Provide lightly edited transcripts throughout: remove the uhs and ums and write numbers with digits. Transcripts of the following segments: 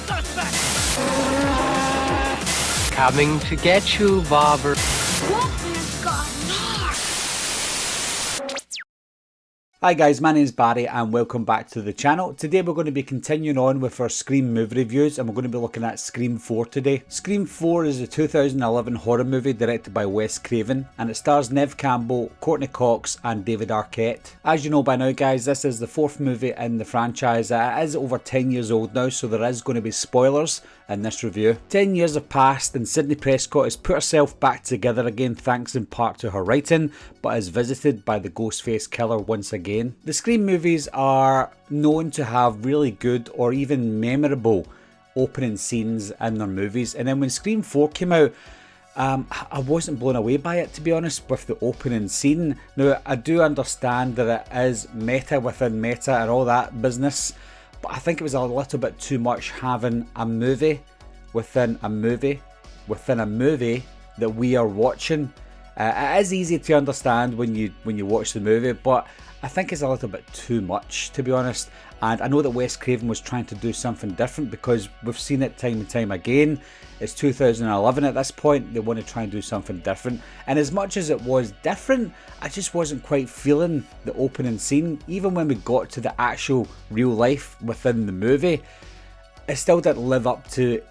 suspect! Coming to get you, Bobber. Wolfman's got Nards! Hi guys, my name is Barry and welcome back to the channel. Today we're going to be continuing on with our Scream movie reviews and we're going to be looking at Scream 4 today. Scream 4 is a 2011 horror movie directed by Wes Craven and it stars Neve Campbell, Courtney Cox and David Arquette. As you know by now guys, this is the fourth movie in the franchise. It is over 10 years old now, so there is going to be spoilers in this review. 10 years have passed and Sidney Prescott has put herself back together again thanks in part to her writing, but is visited by the Ghostface killer once again. The Scream movies are known to have really good or even memorable opening scenes in their movies, and then when Scream 4 came out, I wasn't blown away by it, to be honest, with the opening scene. Now I do understand that it is meta within meta and all that business, but I think it was a little bit too much having a movie within a movie within a movie that we are watching. It is easy to understand when you watch the movie, but I think it's a little bit too much, to be honest. And I know that Wes Craven was trying to do something different because we've seen it time and time again. It's 2011 at this point, they want to try and do something different. And as much as it was different, I just wasn't quite feeling the opening scene. Even when we got to the actual real life within the movie, it still didn't live up to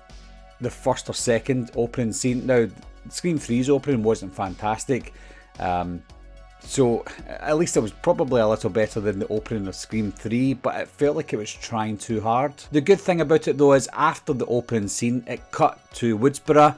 the first or second opening scene. Now, Scream 3's opening wasn't fantastic. So at least it was probably a little better than the opening of Scream 3, but it felt like it was trying too hard. The good thing about it though is after the opening scene it cut to Woodsboro.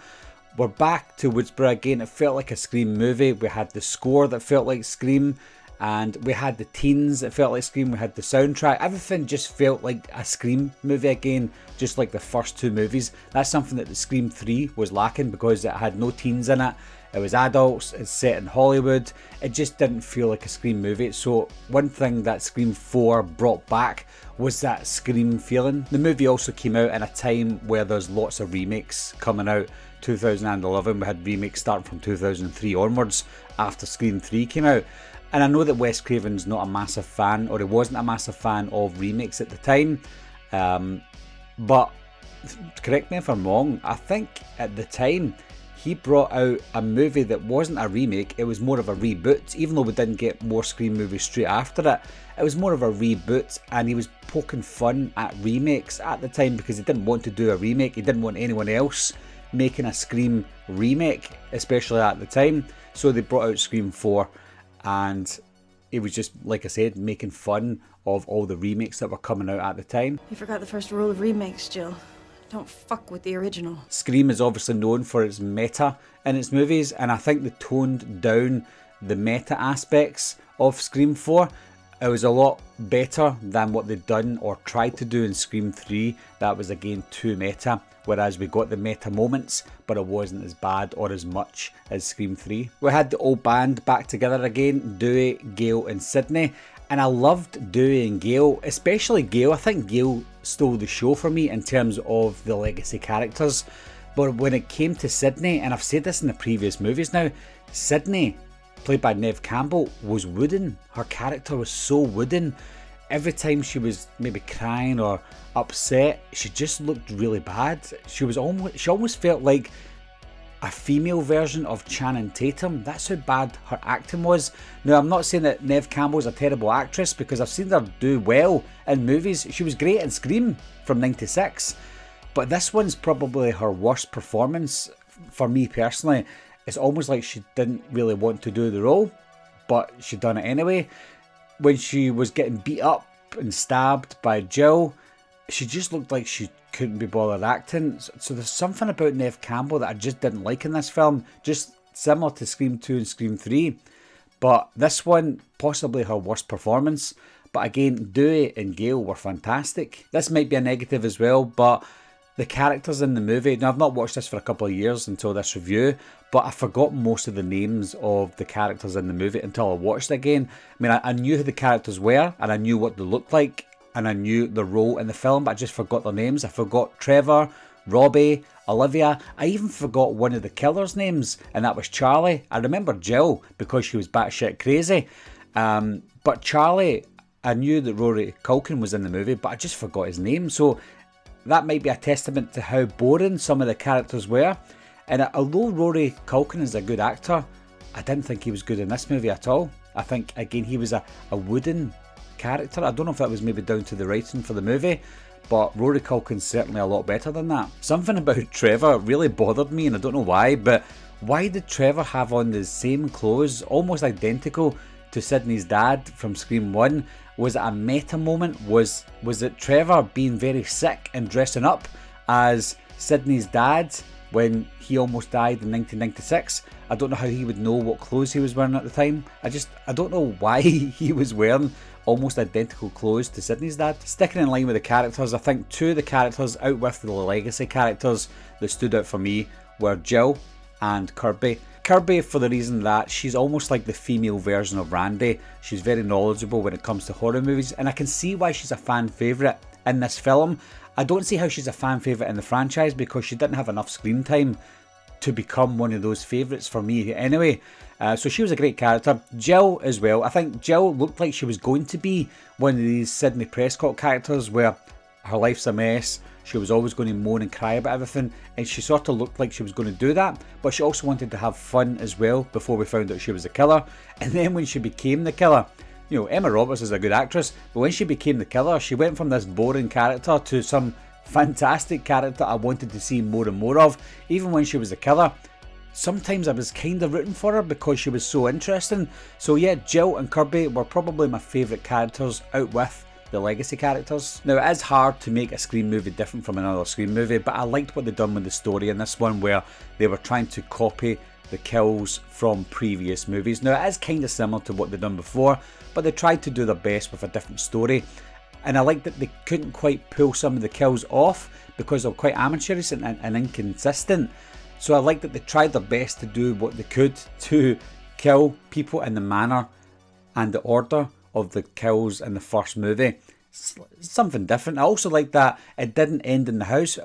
We're back to Woodsboro again. It felt like a Scream movie. We had the score that felt like Scream, and we had the teens that felt like Scream. We had the soundtrack. Everything just felt like a Scream movie again, just like the first two movies. That's something that the Scream 3 was lacking because it had no teens in it. It was adults, it's set in Hollywood, it just didn't feel like a Scream movie. So one thing that Scream 4 brought back was that Scream feeling. The movie also came out in a time where there's lots of remakes coming out. 2011, we had remakes starting from 2003 onwards after Scream 3 came out. And I know that Wes Craven's not a massive fan, or he wasn't a massive fan of remakes at the time, but correct me if I'm wrong, I think at the time he brought out a movie that wasn't a remake, it was more of a reboot. Even though we didn't get more Scream movies straight after it, it was more of a reboot, and he was poking fun at remakes at the time because he didn't want to do a remake. He didn't want anyone else making a Scream remake, especially at the time. So they brought out Scream 4, and it was just, like I said, making fun of all the remakes that were coming out at the time. You forgot the first rule of remakes, Jill. Don't fuck with the original. Scream is obviously known for its meta in its movies, and I think they toned down the meta aspects of Scream 4. It was a lot better than what they'd done or tried to do in Scream 3. That was again too meta, whereas we got the meta moments, but it wasn't as bad or as much as Scream 3. We had the old band back together again, Dewey, Gale and Sidney. And I loved Dewey and Gale, especially Gale. I think Gale stole the show for me in terms of the legacy characters. But when it came to Sidney, and I've said this in the previous movies now, Sidney, played by Neve Campbell, was wooden. Her character was so wooden. Every time she was maybe crying or upset, she just looked really bad. She almost felt like a female version of Channing Tatum. That's how bad her acting was. Now, I'm not saying that Neve Campbell's a terrible actress because I've seen her do well in movies. She was great in Scream from '96, but this one's probably her worst performance for me personally. It's almost like she didn't really want to do the role, but she done it anyway. When she was getting beat up and stabbed by Jill, she just looked like she couldn't be bothered acting. So there's something about Neve Campbell that I just didn't like in this film, just similar to Scream 2 and Scream 3. But this one, possibly her worst performance. But again, Dewey and Gale were fantastic. This might be a negative as well, but the characters in the movie, now I've not watched this for a couple of years until this review, but I forgot most of the names of the characters in the movie until I watched it again. I mean, I knew who the characters were, and I knew what they looked like, and I knew the role in the film, but I just forgot their names. I forgot Trevor, Robbie, Olivia. I even forgot one of the killers' names, and that was Charlie. I remember Jill because she was batshit crazy. But Charlie, I knew that Rory Culkin was in the movie, but I just forgot his name. So that might be a testament to how boring some of the characters were. And although Rory Culkin is a good actor, I didn't think he was good in this movie at all. I think, again, he was a wooden character. I don't know if that was maybe down to the writing for the movie, but Rory Culkin's certainly a lot better than that. Something about Trevor really bothered me, and I don't know why, but why did Trevor have on the same clothes, almost identical to Sydney's dad from Scream 1? Was it a meta moment? Was it Trevor being very sick and dressing up as Sydney's dad when he almost died in 1996? I don't know how he would know what clothes he was wearing at the time. I don't know why he was wearing almost identical clothes to Sydney's dad. Sticking in line with the characters, I think two of the characters out with the legacy characters that stood out for me were Jill and Kirby. Kirby, for the reason that she's almost like the female version of Randy. She's very knowledgeable when it comes to horror movies, and I can see why she's a fan favourite in this film. I don't see how she's a fan favourite in the franchise because she didn't have enough screen time to become one of those favourites for me anyway. So she was a great character. Jill as well. I think Jill looked like she was going to be one of these Sidney Prescott characters where her life's a mess, she was always going to moan and cry about everything, and she sort of looked like she was going to do that, but she also wanted to have fun as well before we found out she was a killer. And then when she became the killer, you know, Emma Roberts is a good actress, but when she became the killer, she went from this boring character to some fantastic character I wanted to see more and more of. Even when she was a killer, sometimes I was kind of rooting for her because she was so interesting. So yeah, Jill and Kirby were probably my favourite characters out with the legacy characters. Now, it is hard to make a Scream movie different from another Scream movie, but I liked what they'd done with the story in this one, where they were trying to copy the kills from previous movies. Now, it is kind of similar to what they'd done before, but they tried to do their best with a different story. And I liked that they couldn't quite pull some of the kills off because they were quite amateurish and inconsistent. So I liked that they tried their best to do what they could to kill people in the manner and the order of the kills in the first movie. Something different. I also like that it didn't end in the house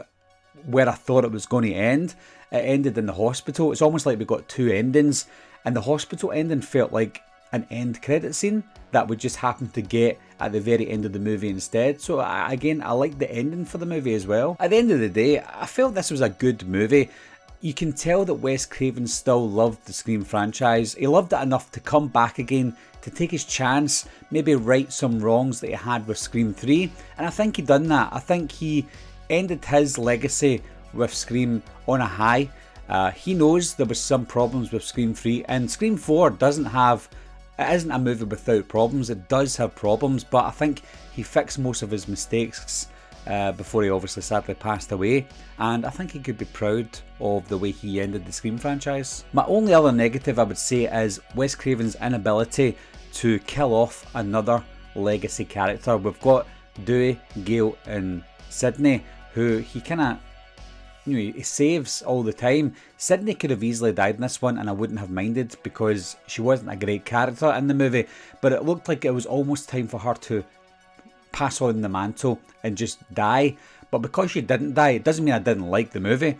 where I thought it was going to end. It ended in the hospital. It's almost like we got two endings, and the hospital ending felt like an end credit scene that would just happen to get at the very end of the movie instead. So again, I like the ending for the movie as well. At the end of the day, I felt this was a good movie. You can tell that Wes Craven still loved the Scream franchise. He loved it enough to come back again, to take his chance, maybe right some wrongs that he had with Scream 3. And I think he done that. I think he ended his legacy with Scream on a high. He knows there was some problems with Scream 3, and Scream 4 doesn't have... It isn't a movie without problems. It does have problems, but I think he fixed most of his mistakes before he obviously sadly passed away, and I think he could be proud of the way he ended the Scream franchise. My only other negative I would say is Wes Craven's inability to kill off another legacy character. We've got Dewey, Gale and Sydney, who he kind of, you know, he saves all the time. Sydney could have easily died in this one and I wouldn't have minded because she wasn't a great character in the movie, but it looked like it was almost time for her to pass on the mantle and just die. But because she didn't die, it doesn't mean I didn't like the movie.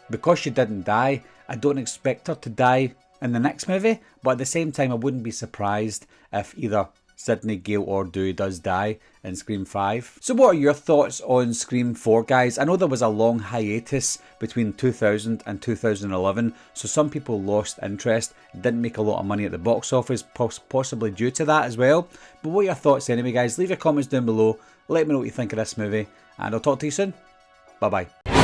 Because she didn't die, I don't expect her to die in the next movie, but at the same time I wouldn't be surprised if either Sydney, Gale or Dewey does die in Scream 5. So what are your thoughts on Scream 4, guys? I know there was a long hiatus between 2000 and 2011, so some people lost interest, didn't make a lot of money at the box office, possibly due to that as well. But what are your thoughts anyway, guys? Leave your comments down below, let me know what you think of this movie, and I'll talk to you soon. Bye bye.